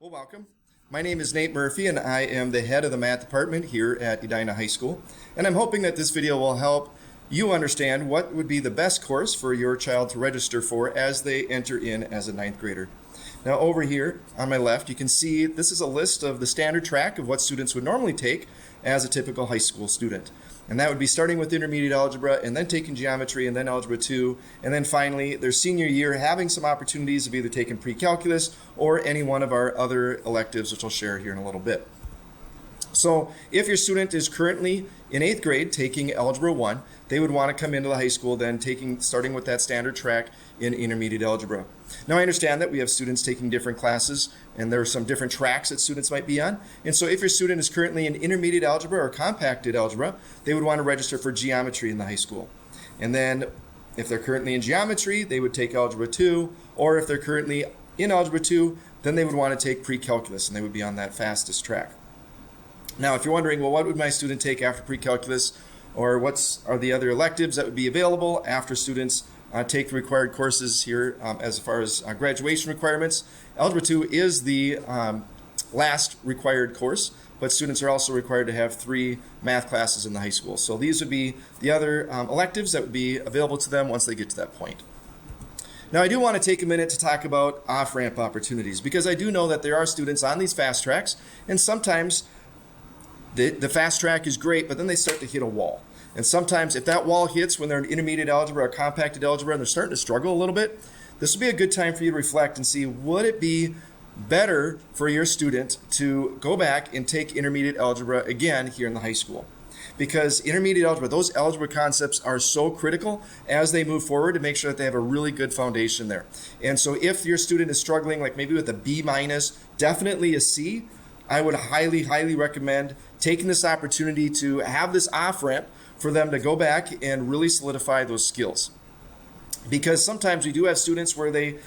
Well, welcome. My name is Nate Murphy, and I am the head of the math department here at Edina High School. And I'm hoping that this video will help you understand what would be the best course for your child to register for as they enter in as a ninth grader. Now, over here on my left, you can see this is a list of the standard track of what students would normally take as a typical high school student. And that would be starting with intermediate algebra and then taking geometry and then algebra 2. And then finally, their senior year, having some opportunities of either taking pre-calculus or any one of our other electives, which I'll share here in a little bit. So if your student is currently in 8th grade taking Algebra 1, they would want to come into the high school then starting with that standard track in intermediate algebra. Now I understand that we have students taking different classes and there are some different tracks that students might be on. And so if your student is currently in intermediate algebra or compacted algebra, they would want to register for geometry in the high school. And then if they're currently in geometry, they would take Algebra 2, or if they're currently in Algebra 2, then they would want to take pre-calculus and they would be on that fastest track. Now, if you're wondering, well, what would my student take after pre-calculus, or what are the other electives that would be available after students take the required courses here as far as graduation requirements? Algebra 2 is the last required course, but students are also required to have 3 math classes in the high school. So these would be the other electives that would be available to them once they get to that point. Now, I do want to take a minute to talk about off-ramp opportunities, because I do know that there are students on these fast tracks, and sometimes the fast track is great, but then they start to hit a wall. And sometimes if that wall hits when they're in intermediate algebra or compacted algebra and they're starting to struggle a little bit, this would be a good time for you to reflect and see, would it be better for your student to go back and take intermediate algebra again here in the high school? Because intermediate algebra, those algebra concepts are so critical as they move forward to make sure that they have a really good foundation there. And so if your student is struggling, like maybe with a B minus, definitely a C, I would highly, highly recommend taking this opportunity to have this off-ramp for them to go back and really solidify those skills. Because sometimes we do have students where they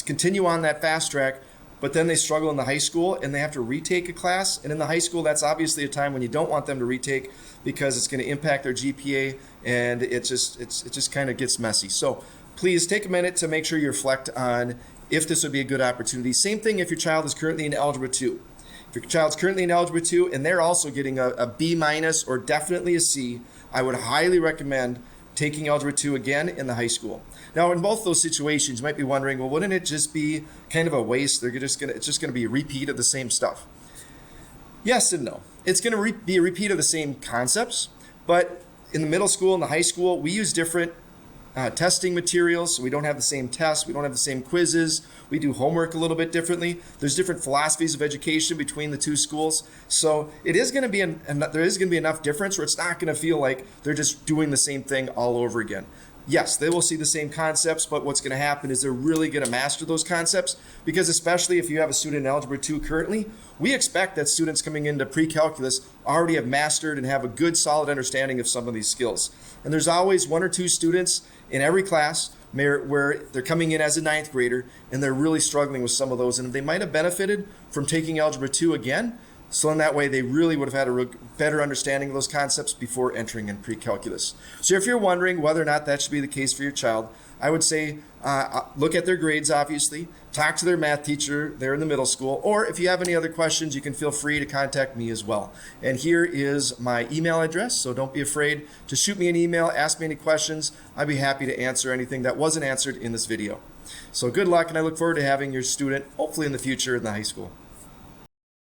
continue on that fast track, but then they struggle in the high school and they have to retake a class. And in the high school, that's obviously a time when you don't want them to retake because it's going to impact their GPA, and it just kind of gets messy. So please take a minute to make sure you reflect on if this would be a good opportunity. Same thing if your child is currently in Algebra 2. If your child's currently in Algebra 2 and they're also getting a B minus or definitely a C, I would highly recommend taking Algebra 2 again in the high school. Now, in both those situations, you might be wondering, well, wouldn't it just be kind of a waste? It's just going to be a repeat of the same stuff. Yes and no. It's going to be a repeat of the same concepts, but in the middle school and the high school, we use different testing materials, so we don't have the same tests, we don't have the same quizzes, we do homework a little bit differently. There's different philosophies of education between the two schools, so it is going to be there is going to be enough difference where it's not going to feel like they're just doing the same thing all over again. Yes, they will see the same concepts, but what's going to happen is they're really going to master those concepts, because especially if you have a student in Algebra 2 currently, we expect that students coming into pre-calculus already have mastered and have a good solid understanding of some of these skills. And there's always 1 or 2 students in every class where they're coming in as a 9th grader and they're really struggling with some of those, and they might have benefited from taking Algebra 2 again. So in that way, they really would have had a better understanding of those concepts before entering in pre-calculus. So if you're wondering whether or not that should be the case for your child, I would say look at their grades, obviously. Talk to their math teacher there in the middle school. Or if you have any other questions, you can feel free to contact me as well. And here is my email address, so don't be afraid to shoot me an email, ask me any questions. I'd be happy to answer anything that wasn't answered in this video. So good luck, and I look forward to having your student, hopefully in the future, in the high school.